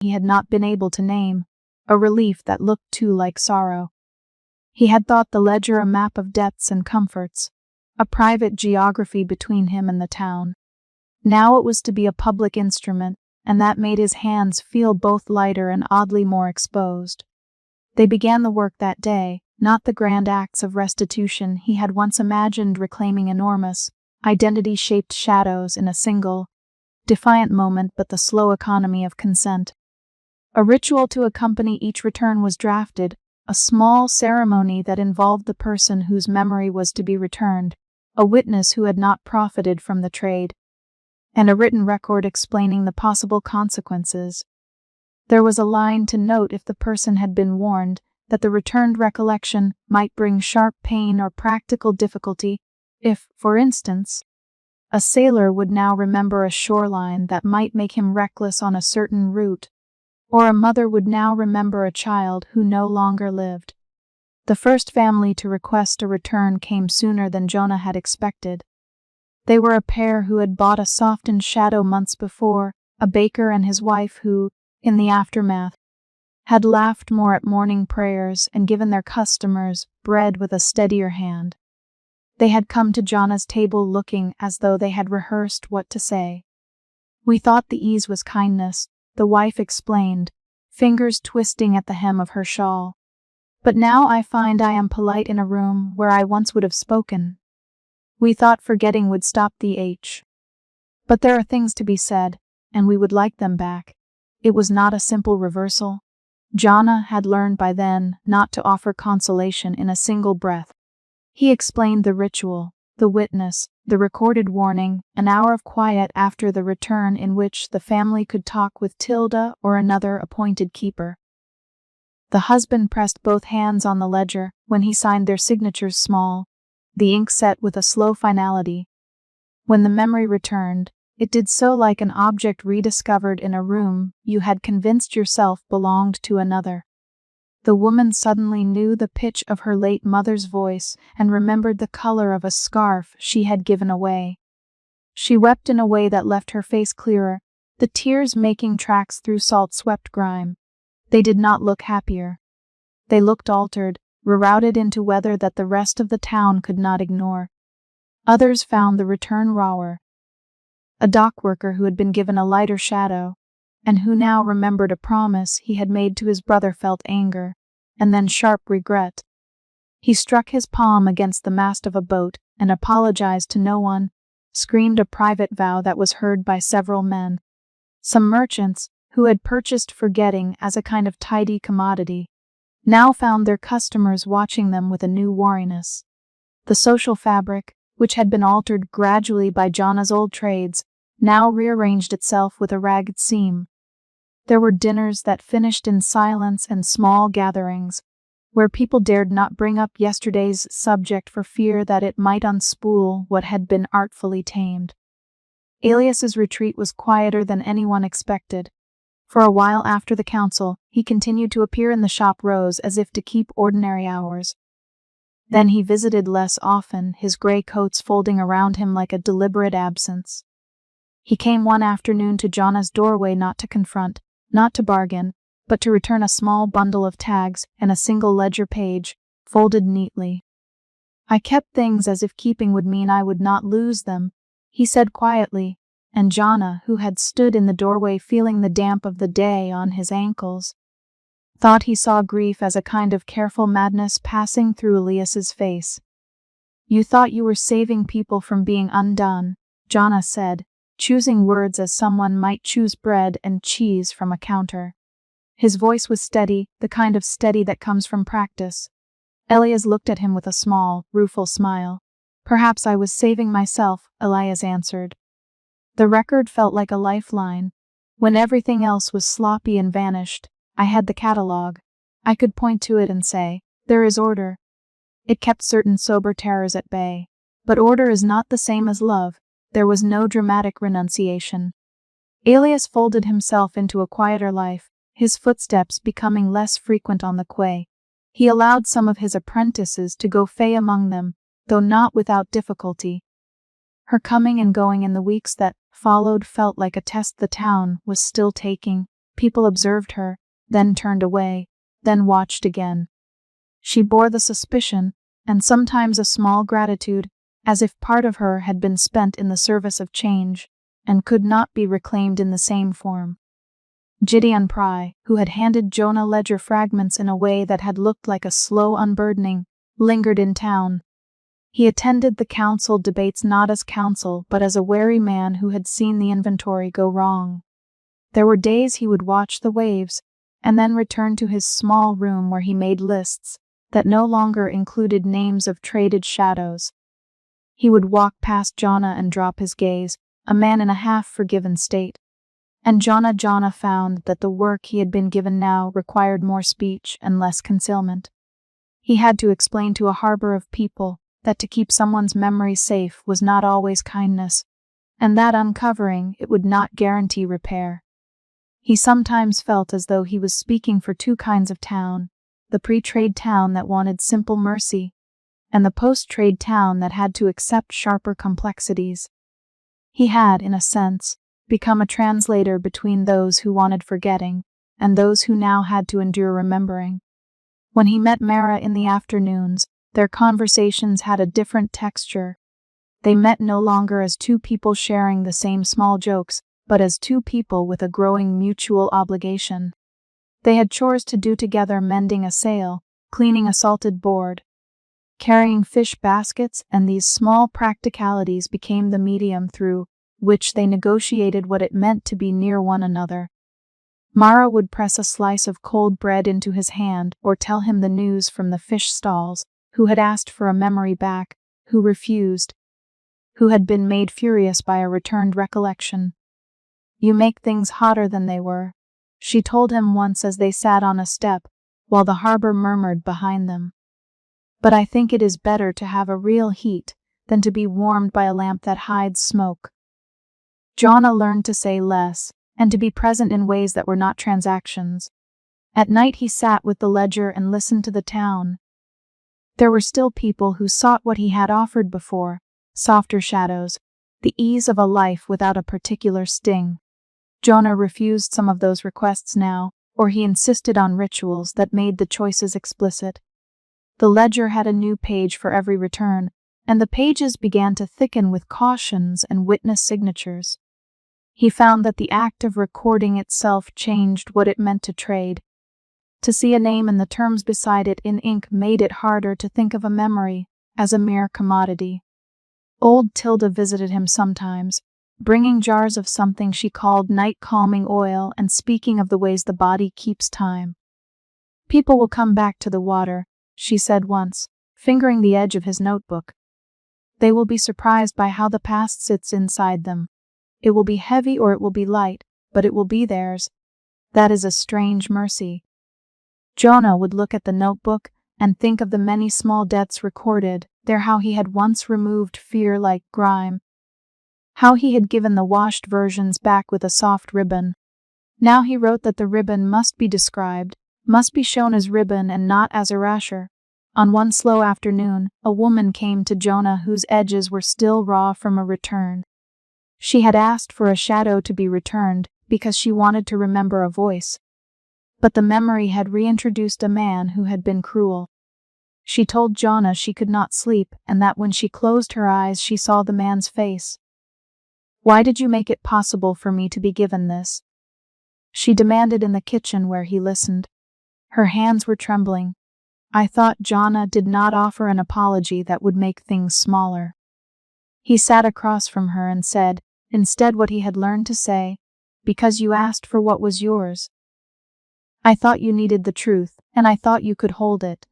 he had not been able to name, a relief that looked too like sorrow. He had thought the ledger a map of debts and comforts, a private geography between him and the town. Now it was to be a public instrument, and that made his hands feel both lighter and oddly more exposed. They began the work that day, not the grand acts of restitution he had once imagined reclaiming enormous, identity-shaped shadows in a single, defiant moment, but the slow economy of consent. A ritual to accompany each return was drafted, a small ceremony that involved the person whose memory was to be returned, a witness who had not profited from the trade, and a written record explaining the possible consequences. There was a line to note if the person had been warned that the returned recollection might bring sharp pain or practical difficulty if, for instance, a sailor would now remember a shoreline that might make him reckless on a certain route, or a mother would now remember a child who no longer lived. The first family to request a return came sooner than Jonah had expected. They were a pair who had bought a softened shadow months before, a baker and his wife who, in the aftermath, had laughed more at morning prayers and given their customers bread with a steadier hand. They had come to Jonah's table looking as though they had rehearsed what to say. "We thought the ease was kindness," the wife explained, fingers twisting at the hem of her shawl. "But now I find I am polite in a room where I once would have spoken. We thought forgetting would stop the H. But there are things to be said, and we would like them back." It was not a simple reversal. Jonah had learned by then not to offer consolation in a single breath. He explained the ritual, the witness, the recorded warning, an hour of quiet after the return in which the family could talk with Tilda or another appointed keeper. The husband pressed both hands on the ledger when he signed their signatures small, the ink set with a slow finality. When the memory returned, it did so like an object rediscovered in a room you had convinced yourself belonged to another. The woman suddenly knew the pitch of her late mother's voice and remembered the color of a scarf she had given away. She wept in a way that left her face clearer, the tears making tracks through salt-swept grime. They did not look happier. They looked altered, rerouted into weather that the rest of the town could not ignore. Others found the return rawer. A dock worker who had been given a lighter shadow, and who now remembered a promise he had made to his brother, felt anger, and then sharp regret. He struck his palm against the mast of a boat and apologized to no one, screamed a private vow that was heard by several men. Some merchants, who had purchased forgetting as a kind of tidy commodity, now found their customers watching them with a new wariness. The social fabric, which had been altered gradually by Jonah's old trades, now rearranged itself with a ragged seam. There were dinners that finished in silence and small gatherings, where people dared not bring up yesterday's subject for fear that it might unspool what had been artfully tamed. Elias's retreat was quieter than anyone expected. For a while after the council, he continued to appear in the shop rows as if to keep ordinary hours. Then he visited less often, his gray coats folding around him like a deliberate absence. He came one afternoon to Jonah's doorway not to confront, not to bargain, but to return a small bundle of tags and a single ledger page, folded neatly. "I kept things as if keeping would mean I would not lose them," he said quietly, and Jonah, who had stood in the doorway feeling the damp of the day on his ankles, thought he saw grief as a kind of careful madness passing through Elias's face. "You thought you were saving people from being undone," Jonah said, choosing words as someone might choose bread and cheese from a counter. His voice was steady, the kind of steady that comes from practice. Elias looked at him with a small, rueful smile. "Perhaps I was saving myself," Elias answered. The record felt like a lifeline. When everything else was sloppy and vanished, I had the catalogue. I could point to it and say, "There is order." It kept certain sober terrors at bay. But order is not the same as love. There was no dramatic renunciation. Elias folded himself into a quieter life, his footsteps becoming less frequent on the quay. He allowed some of his apprentices to go fey among them, though not without difficulty. Her coming and going in the weeks that followed felt like a test the town was still taking. People observed her, then turned away, then watched again. She bore the suspicion, and sometimes a small gratitude, as if part of her had been spent in the service of change, and could not be reclaimed in the same form. Gideon Pry, who had handed Jonah ledger fragments in a way that had looked like a slow unburdening, lingered in town. He attended the council debates not as counsel but as a wary man who had seen the inventory go wrong. There were days he would watch the waves, and then return to his small room where he made lists that no longer included names of traded shadows. He would walk past Jonah and drop his gaze, a man in a half-forgiven state. And Jonah found that the work he had been given now required more speech and less concealment. He had to explain to a harbor of people that to keep someone's memory safe was not always kindness, and that uncovering it would not guarantee repair. He sometimes felt as though he was speaking for two kinds of town, the pre-trade town that wanted simple mercy, and the post-trade town that had to accept sharper complexities. He had, in a sense, become a translator between those who wanted forgetting and those who now had to endure remembering. When he met Mara in the afternoons, their conversations had a different texture. They met no longer as two people sharing the same small jokes, but as two people with a growing mutual obligation. They had chores to do together, mending a sail, cleaning a salted board, carrying fish baskets, and these small practicalities became the medium through which they negotiated what it meant to be near one another. Mara would press a slice of cold bread into his hand or tell him the news from the fish stalls, who had asked for a memory back, who refused, who had been made furious by a returned recollection. "You make things hotter than they were," she told him once as they sat on a step, while the harbor murmured behind them. "But I think it is better to have a real heat than to be warmed by a lamp that hides smoke." Jonah learned to say less, and to be present in ways that were not transactions. At night he sat with the ledger and listened to the town. There were still people who sought what he had offered before, softer shadows, the ease of a life without a particular sting. Jonah refused some of those requests now, or he insisted on rituals that made the choices explicit. The ledger had a new page for every return, and the pages began to thicken with cautions and witness signatures. He found that the act of recording itself changed what it meant to trade. To see a name and the terms beside it in ink made it harder to think of a memory as a mere commodity. Old Tilda visited him sometimes, bringing jars of something she called night-calming oil and speaking of the ways the body keeps time. "People will come back to the water," she said once, fingering the edge of his notebook. "They will be surprised by how the past sits inside them. It will be heavy or it will be light, but it will be theirs. That is a strange mercy." Jonah would look at the notebook and think of the many small debts recorded there, how he had once removed fear like grime, how he had given the washed versions back with a soft ribbon. Now he wrote that the ribbon must be described, must be shown as ribbon and not as erasure. On one slow afternoon, a woman came to Jonah whose edges were still raw from a return. She had asked for a shadow to be returned because she wanted to remember a voice. But the memory had reintroduced a man who had been cruel. She told Jonah she could not sleep and that when she closed her eyes she saw the man's face. "Why did you make it possible for me to be given this?" she demanded in the kitchen where he listened. Her hands were trembling. "I thought Jonah did not offer an apology that would make things smaller." He sat across from her and said, instead what he had learned to say, "Because you asked for what was yours. I thought you needed the truth, and I thought you could hold it."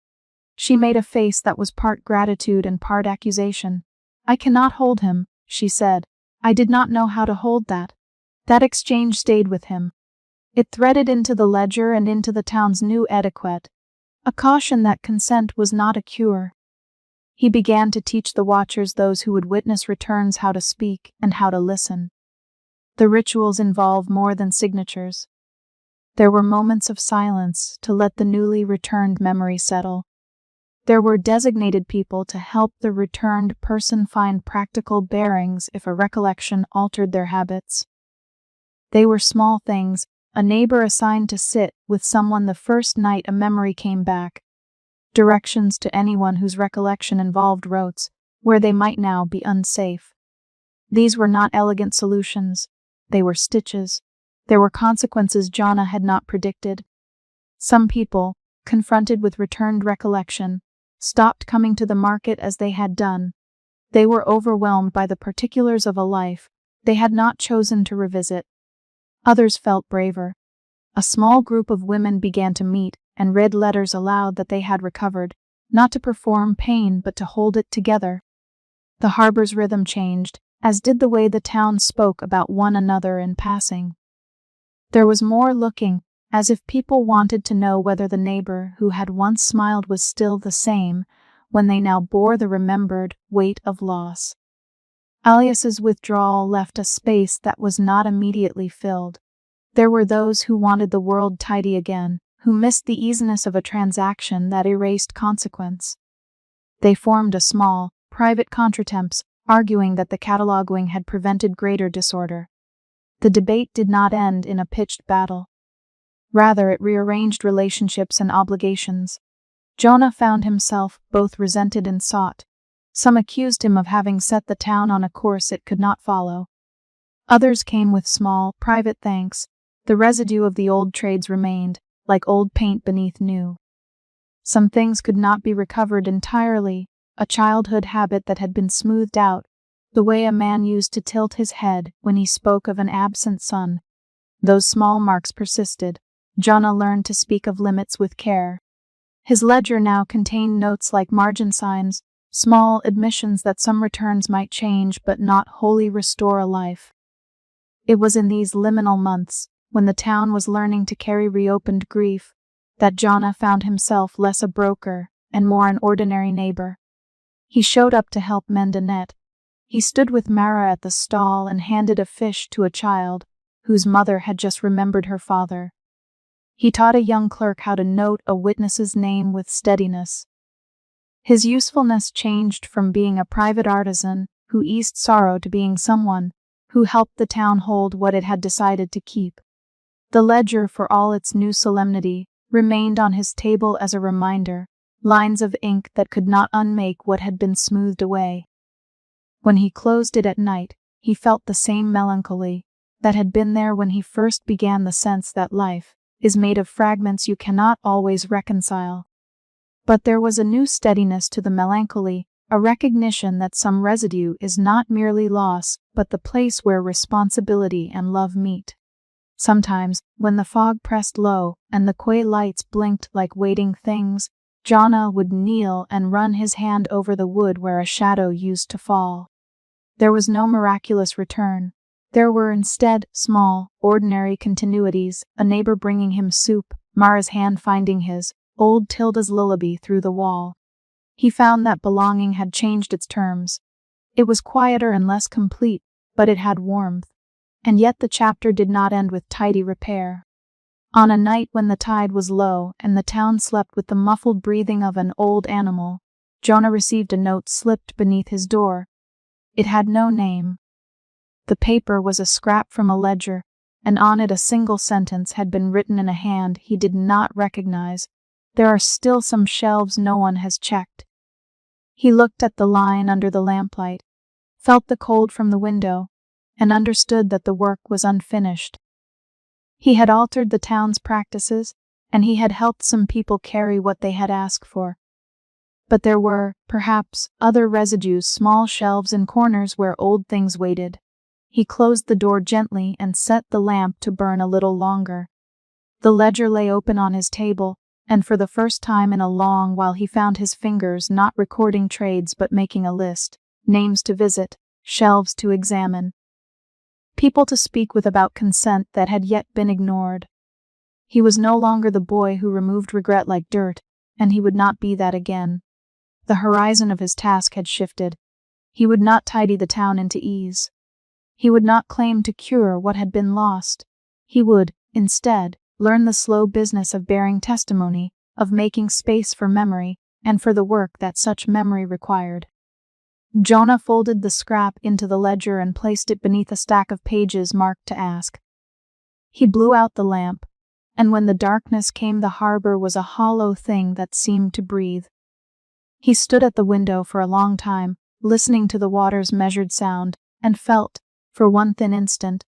She made a face that was part gratitude and part accusation. "I cannot hold him," she said. "I did not know how to hold that." That exchange stayed with him. It threaded into the ledger and into the town's new etiquette, a caution that consent was not a cure. He began to teach the watchers, those who would witness returns, how to speak and how to listen. The rituals involve more than signatures. There were moments of silence to let the newly returned memory settle. There were designated people to help the returned person find practical bearings if a recollection altered their habits. They were small things, a neighbor assigned to sit with someone the first night a memory came back. Directions to anyone whose recollection involved roads, where they might now be unsafe. These were not elegant solutions. They were stitches. There were consequences Jonna had not predicted. Some people, confronted with returned recollection, stopped coming to the market as they had done. They were overwhelmed by the particulars of a life they had not chosen to revisit. Others felt braver. A small group of women began to meet and read letters aloud that they had recovered, not to perform pain but to hold it together. The harbor's rhythm changed, as did the way the town spoke about one another in passing. There was more looking, as if people wanted to know whether the neighbor who had once smiled was still the same, when they now bore the remembered weight of loss. Alias's withdrawal left a space that was not immediately filled. There were those who wanted the world tidy again, who missed the easiness of a transaction that erased consequence. They formed a small, private contretemps, arguing that the cataloging had prevented greater disorder. The debate did not end in a pitched battle. Rather, it rearranged relationships and obligations. Jonna found himself both resented and sought. Some accused him of having set the town on a course it could not follow. Others came with small, private thanks. The residue of the old trades remained, like old paint beneath new. Some things could not be recovered entirely, a childhood habit that had been smoothed out, the way a man used to tilt his head when he spoke of an absent son. Those small marks persisted. Jonna learned to speak of limits with care. His ledger now contained notes like margin signs, small admissions that some returns might change but not wholly restore a life. It was in these liminal months, when the town was learning to carry reopened grief, that Jonna found himself less a broker and more an ordinary neighbor. He showed up to help mend a net. He stood with Mara at the stall and handed a fish to a child whose mother had just remembered her father. He taught a young clerk how to note a witness's name with steadiness. His usefulness changed from being a private artisan who eased sorrow to being someone who helped the town hold what it had decided to keep. The ledger, for all its new solemnity, remained on his table as a reminder, lines of ink that could not unmake what had been smoothed away. When he closed it at night, he felt the same melancholy that had been there when he first began, the sense that life is made of fragments you cannot always reconcile. But there was a new steadiness to the melancholy, a recognition that some residue is not merely loss, but the place where responsibility and love meet. Sometimes, when the fog pressed low and the quay lights blinked like waiting things, Jonna would kneel and run his hand over the wood where a shadow used to fall. There was no miraculous return. There were instead small, ordinary continuities, a neighbor bringing him soup, Mara's hand finding his, old Tilda's lullaby through the wall. He found that belonging had changed its terms. It was quieter and less complete, but it had warmth. And yet the chapter did not end with tidy repair. On a night when the tide was low and the town slept with the muffled breathing of an old animal, Jonna received a note slipped beneath his door. It had no name. The paper was a scrap from a ledger, and on it a single sentence had been written in a hand he did not recognize. There are still some shelves no one has checked. He looked at the line under the lamplight, felt the cold from the window, and understood that the work was unfinished. He had altered the town's practices, and he had helped some people carry what they had asked for. But there were, perhaps, other residues, small shelves and corners where old things waited. He closed the door gently and set the lamp to burn a little longer. The ledger lay open on his table, and for the first time in a long while he found his fingers not recording trades but making a list, names to visit, shelves to examine, people to speak with about consent that had yet been ignored. He was no longer the boy who removed regret like dirt, and he would not be that again. The horizon of his task had shifted. He would not tidy the town into ease. He would not claim to cure what had been lost. He would, instead, learn the slow business of bearing testimony, of making space for memory, and for the work that such memory required. Jonna folded the scrap into the ledger and placed it beneath a stack of pages marked to ask. He blew out the lamp, and when the darkness came, the harbor was a hollow thing that seemed to breathe. He stood at the window for a long time, listening to the water's measured sound, and felt, for one thin instant,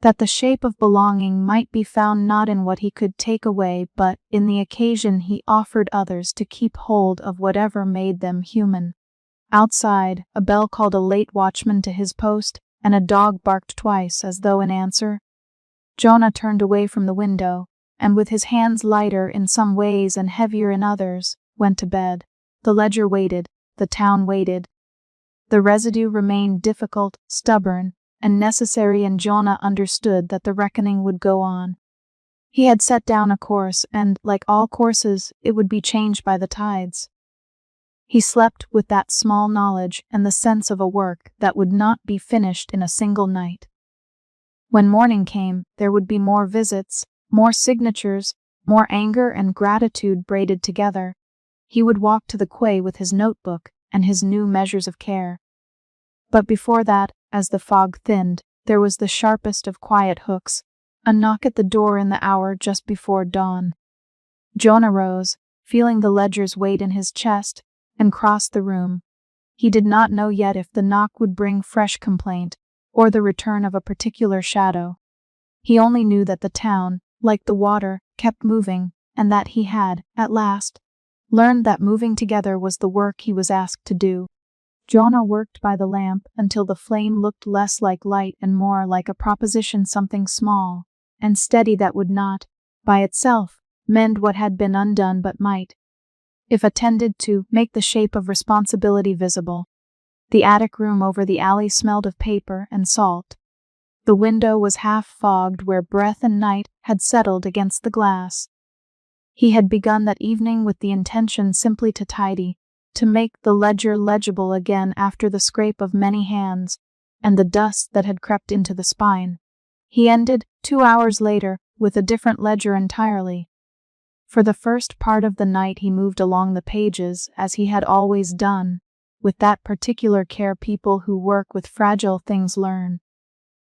that the shape of belonging might be found not in what he could take away, but in the occasion he offered others to keep hold of whatever made them human. Outside, a bell called a late watchman to his post, and a dog barked twice as though in answer. Jonah turned away from the window, and with his hands lighter in some ways and heavier in others, went to bed. The ledger waited, the town waited. The residue remained difficult, stubborn, and necessary, and Jonah understood that the reckoning would go on. He had set down a course, and, like all courses, it would be changed by the tides. He slept with that small knowledge and the sense of a work that would not be finished in a single night. When morning came, there would be more visits, more signatures, more anger and gratitude braided together. He would walk to the quay with his notebook and his new measures of care. But before that, as the fog thinned, there was the sharpest of quiet hooks, a knock at the door in the hour just before dawn. Jonah rose, feeling the ledger's weight in his chest, and crossed the room. He did not know yet if the knock would bring fresh complaint, or the return of a particular shadow. He only knew that the town, like the water, kept moving, and that he had, at last, learned that moving together was the work he was asked to do. Jonah worked by the lamp until the flame looked less like light and more like a proposition, something small and steady that would not, by itself, mend what had been undone but might, if attended to, make the shape of responsibility visible. The attic room over the alley smelled of paper and salt. The window was half fogged where breath and night had settled against the glass. He had begun that evening with the intention simply to tidy, to make the ledger legible again after the scrape of many hands and the dust that had crept into the spine. He ended, 2 hours later, with a different ledger entirely. For the first part of the night he moved along the pages as he had always done, with that particular care people who work with fragile things learn.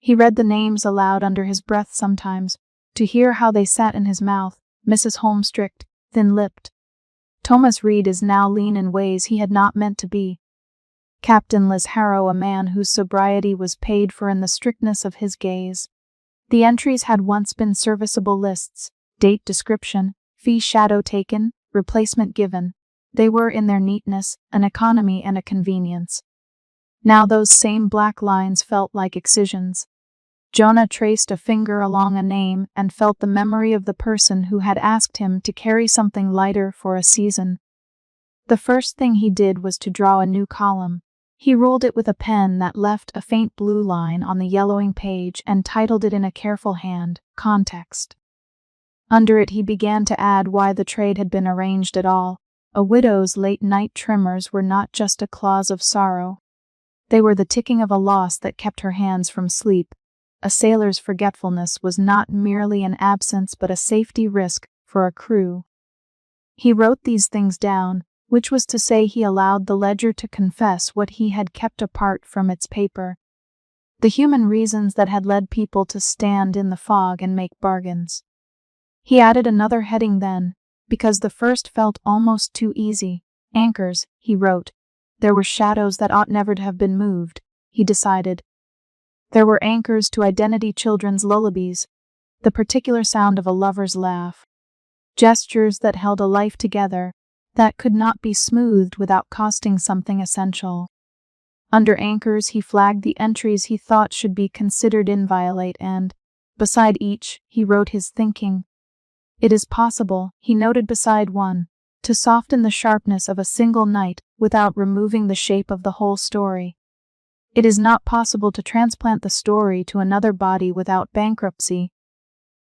He read the names aloud under his breath sometimes, to hear how they sat in his mouth: Mrs. Holmstrict, thin-lipped. Thomas Reed is now lean in ways he had not meant to be. Captain Liz Harrow, a man whose sobriety was paid for in the strictness of his gaze. The entries had once been serviceable lists: date, description, fee, shadow taken, replacement given. They were, in their neatness, an economy and a convenience. Now those same black lines felt like excisions. Jonah traced a finger along a name and felt the memory of the person who had asked him to carry something lighter for a season. The first thing he did was to draw a new column. He ruled it with a pen that left a faint blue line on the yellowing page and titled it in a careful hand, Context. Under it he began to add why the trade had been arranged at all. A widow's late-night trimmers were not just a clause of sorrow. They were the ticking of a loss that kept her hands from sleep. A sailor's forgetfulness was not merely an absence but a safety risk for a crew. He wrote these things down, which was to say he allowed the ledger to confess what he had kept apart from its paper. The human reasons that had led people to stand in the fog and make bargains. He added another heading then, because the first felt almost too easy. Anchors, he wrote. There were shadows that ought never to have been moved, he decided. There were anchors to identity, children's lullabies, the particular sound of a lover's laugh, gestures that held a life together, that could not be smoothed without costing something essential. Under anchors he flagged the entries he thought should be considered inviolate, and, beside each, he wrote his thinking. It is possible, he noted beside one, to soften the sharpness of a single night without removing the shape of the whole story. It is not possible to transplant the story to another body without bankruptcy.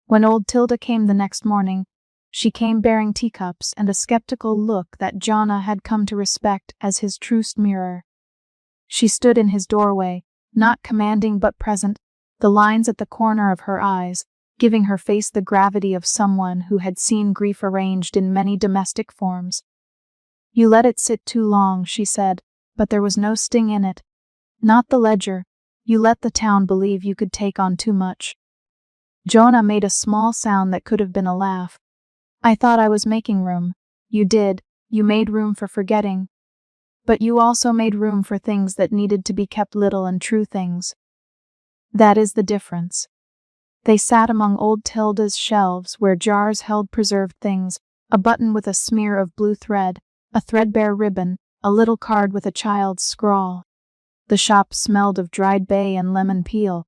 When old Tilda came the next morning, she came bearing teacups and a skeptical look that Jonah had come to respect as his truest mirror. She stood in his doorway, not commanding but present, the lines at the corner of her eyes, giving her face the gravity of someone who had seen grief arranged in many domestic forms. You let it sit too long, she said, but there was no sting in it. Not the ledger. You let the town believe you could take on too much. Jonah made a small sound that could have been a laugh. I thought I was making room. You did. You made room for forgetting. But you also made room for things that needed to be kept, little and true things. That is the difference. They sat among old Tilda's shelves where jars held preserved things, a button with a smear of blue thread, a threadbare ribbon, a little card with a child's scrawl. The shop smelled of dried bay and lemon peel.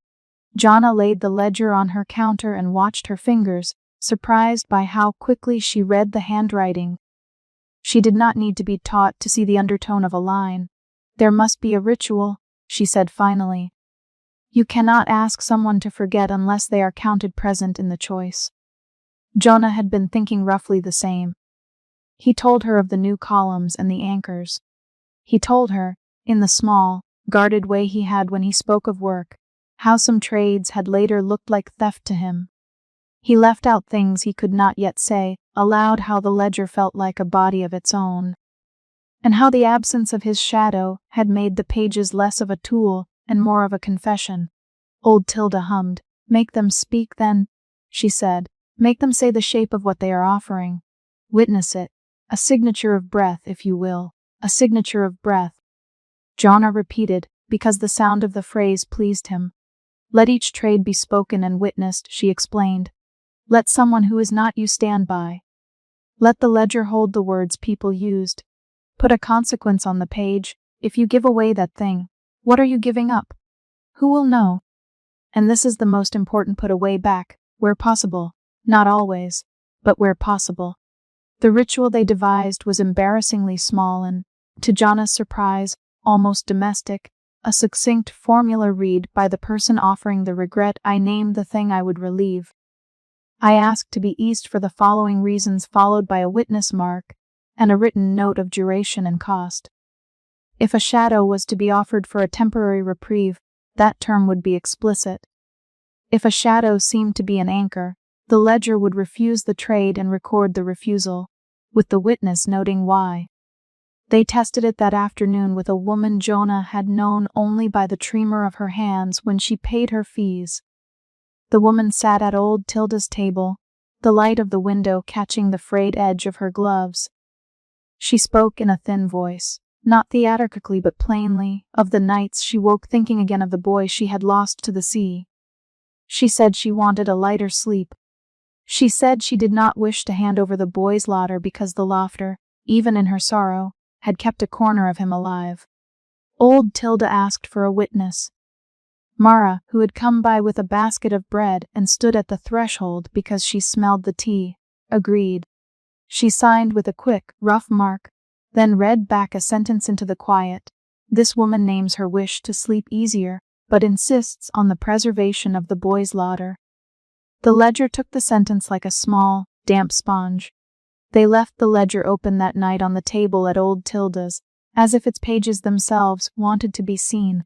Jonna laid the ledger on her counter and watched her fingers, surprised by how quickly she read the handwriting. She did not need to be taught to see the undertone of a line. There must be a ritual, she said finally. You cannot ask someone to forget unless they are counted present in the choice. Jonah had been thinking roughly the same. He told her of the new columns and the anchors. He told her, in the small, guarded way he had when he spoke of work, how some trades had later looked like theft to him. He left out things he could not yet say aloud, how the ledger felt like a body of its own, and how the absence of his shadow had made the pages less of a tool and more of a confession. Old Tilda hummed. Make them speak then, she said. Make them say the shape of what they are offering. Witness it. A signature of breath, if you will. A signature of breath. Jonna repeated, because the sound of the phrase pleased him. Let each trade be spoken and witnessed, she explained. Let someone who is not you stand by. Let the ledger hold the words people used. Put a consequence on the page. If you give away that thing, what are you giving up? Who will know? And this is the most important, put away back, where possible. Not always, but where possible. The ritual they devised was embarrassingly small and, to Jonna's surprise, almost domestic. A succinct formula read by the person offering the regret. I named the thing I would relieve. I asked to be eased for the following reasons, followed by a witness mark and a written note of duration and cost. If a shadow was to be offered for a temporary reprieve, that term would be explicit. If a shadow seemed to be an anchor, the ledger would refuse the trade and record the refusal, with the witness noting why. They tested it that afternoon with a woman Jonah had known only by the tremor of her hands when she paid her fees. The woman sat at old Tilda's table, the light of the window catching the frayed edge of her gloves. She spoke in a thin voice, not theatrically but plainly, of the nights she woke thinking again of the boy she had lost to the sea. She said she wanted a lighter sleep. She said she did not wish to hand over the boy's laughter because the laughter, even in her sorrow, had kept a corner of him alive. Old Tilda asked for a witness. Mara, who had come by with a basket of bread and stood at the threshold because she smelled the tea, agreed. She signed with a quick, rough mark, then read back a sentence into the quiet. This woman names her wish to sleep easier, but insists on the preservation of the boy's laughter. The ledger took the sentence like a small, damp sponge. They left the ledger open that night on the table at old Tilda's, as if its pages themselves wanted to be seen.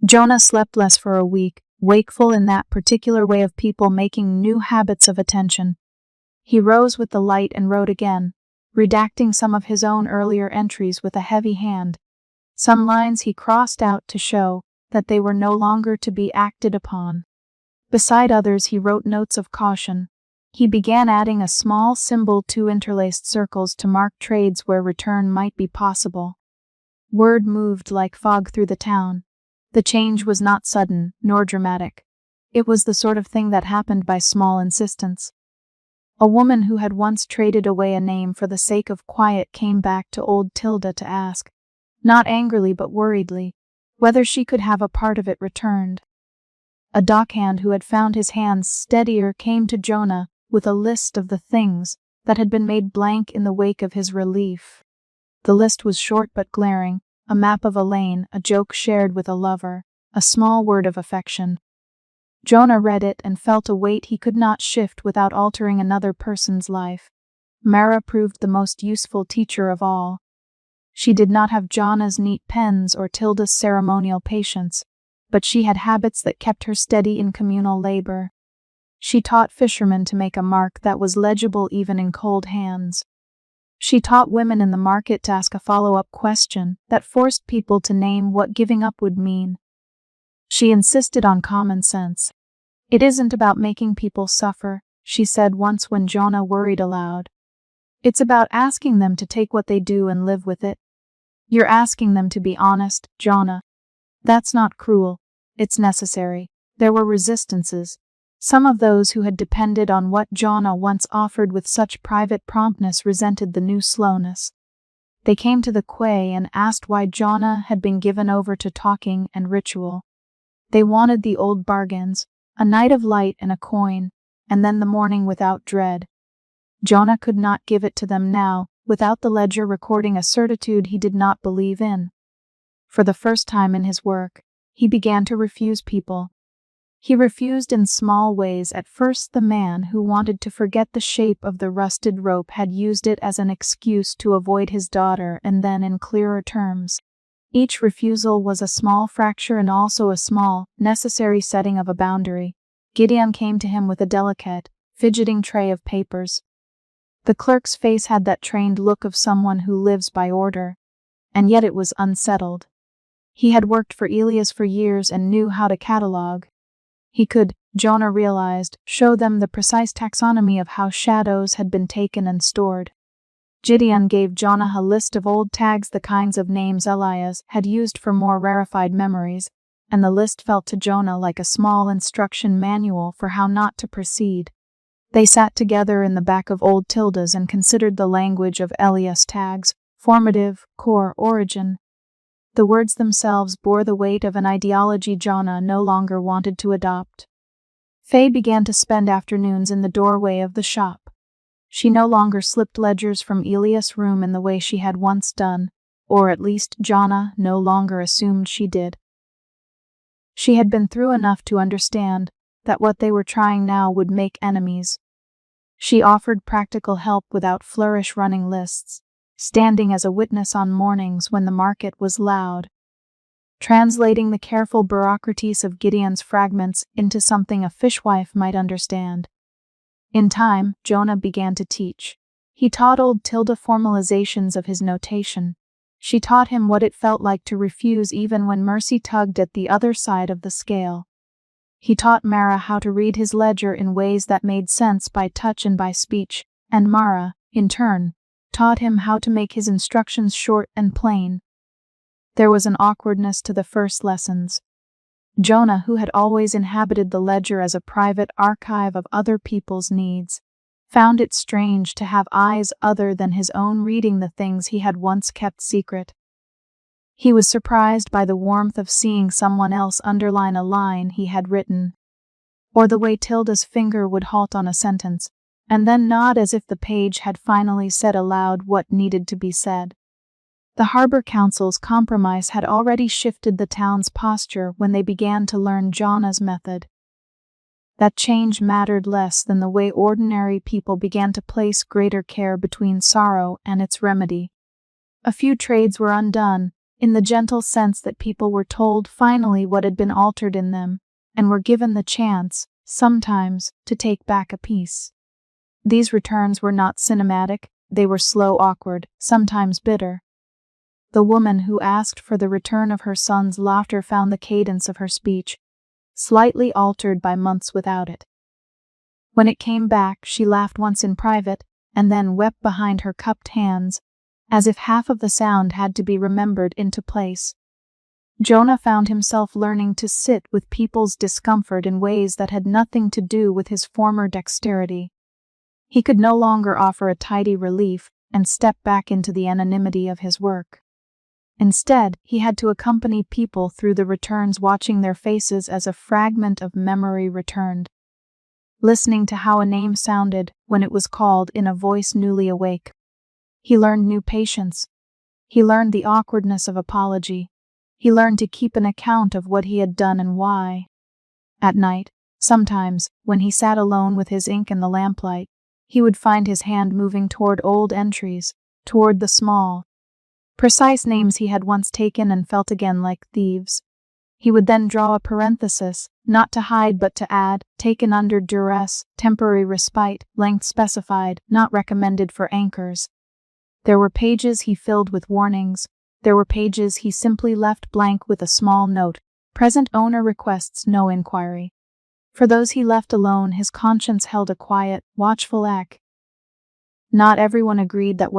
Jonah slept less for a week, wakeful in that particular way of people making new habits of attention. He rose with the light and wrote again, redacting some of his own earlier entries with a heavy hand. Some lines he crossed out to show that they were no longer to be acted upon. Beside others he wrote notes of caution. He began adding a small symbol, 2 interlaced circles, to mark trades where return might be possible. Word moved like fog through the town. The change was not sudden, nor dramatic. It was the sort of thing that happened by small insistence. A woman who had once traded away a name for the sake of quiet came back to old Tilda to ask, not angrily but worriedly, whether she could have a part of it returned. A dockhand who had found his hands steadier came to Jonah with a list of the things that had been made blank in the wake of his relief. The list was short but glaring: a map of a lane, a joke shared with a lover, a small word of affection. Jonah read it and felt a weight he could not shift without altering another person's life. Mara proved the most useful teacher of all. She did not have Jonah's neat pens or Tilda's ceremonial patience, but she had habits that kept her steady in communal labor. She taught fishermen to make a mark that was legible even in cold hands. She taught women in the market to ask a follow-up question that forced people to name what giving up would mean. She insisted on common sense. "It isn't about making people suffer," she said once when Jonah worried aloud. "It's about asking them to take what they do and live with it. You're asking them to be honest, Jonah. That's not cruel. It's necessary." There were resistances. Some of those who had depended on what Jonah once offered with such private promptness resented the new slowness. They came to the quay and asked why Jonah had been given over to talking and ritual. They wanted the old bargains, a night of light and a coin, and then the morning without dread. Jonah could not give it to them now, without the ledger recording a certitude he did not believe in. For the first time in his work, he began to refuse people. He refused in small ways. At first, the man who wanted to forget the shape of the rusted rope had used it as an excuse to avoid his daughter, and then in clearer terms. Each refusal was a small fracture and also a small, necessary setting of a boundary. Gideon came to him with a delicate, fidgeting tray of papers. The clerk's face had that trained look of someone who lives by order, and yet it was unsettled. He had worked for Elias for years and knew how to catalog. He could, Jonah realized, show them the precise taxonomy of how shadows had been taken and stored. Gideon gave Jonah a list of old tags, the kinds of names Elias had used for more rarefied memories, and the list felt to Jonah like a small instruction manual for how not to proceed. They sat together in the back of old tildes and considered the language of Elias tags: formative, core, origin. The words themselves bore the weight of an ideology Jonah no longer wanted to adopt. Faye began to spend afternoons in the doorway of the shop. She no longer slipped ledgers from Elias' room in the way she had once done, or at least Jonah no longer assumed she did. She had been through enough to understand that what they were trying now would make enemies. She offered practical help without flourish, running lists, standing as a witness on mornings when the market was loud, translating the careful bureaucraties of Gideon's fragments into something a fishwife might understand. In time, Jonah began to teach. He taught old tilde formalizations of his notation. She taught him what it felt like to refuse even when mercy tugged at the other side of the scale. He taught Mara how to read his ledger in ways that made sense by touch and by speech, and Mara, in turn, taught him how to make his instructions short and plain. There was an awkwardness to the first lessons. Jonah, who had always inhabited the ledger as a private archive of other people's needs, found it strange to have eyes other than his own reading the things he had once kept secret. He was surprised by the warmth of seeing someone else underline a line he had written, or the way Tilda's finger would halt on a sentence, and then nod as if the page had finally said aloud what needed to be said. The Harbor Council's compromise had already shifted the town's posture when they began to learn Jonah's method. That change mattered less than the way ordinary people began to place greater care between sorrow and its remedy. A few trades were undone, in the gentle sense that people were told finally what had been altered in them, and were given the chance, sometimes, to take back a piece. These returns were not cinematic, they were slow, awkward, sometimes bitter. The woman who asked for the return of her son's laughter found the cadence of her speech slightly altered by months without it. When it came back, she laughed once in private, and then wept behind her cupped hands, as if half of the sound had to be remembered into place. Jonah found himself learning to sit with people's discomfort in ways that had nothing to do with his former dexterity. He could no longer offer a tidy relief and step back into the anonymity of his work. Instead, he had to accompany people through the returns, watching their faces as a fragment of memory returned, listening to how a name sounded when it was called in a voice newly awake. He learned new patience. He learned the awkwardness of apology. He learned to keep an account of what he had done and why. At night, sometimes, when he sat alone with his ink in the lamplight, he would find his hand moving toward old entries, toward the small, precise names he had once taken and felt again like thieves. He would then draw a parenthesis, not to hide but to add, taken under duress, temporary respite, length specified, not recommended for anchors. There were pages he filled with warnings. There were pages he simply left blank with a small note: present owner requests no inquiry. For those he left alone, his conscience held a quiet, watchful echo. Not everyone agreed that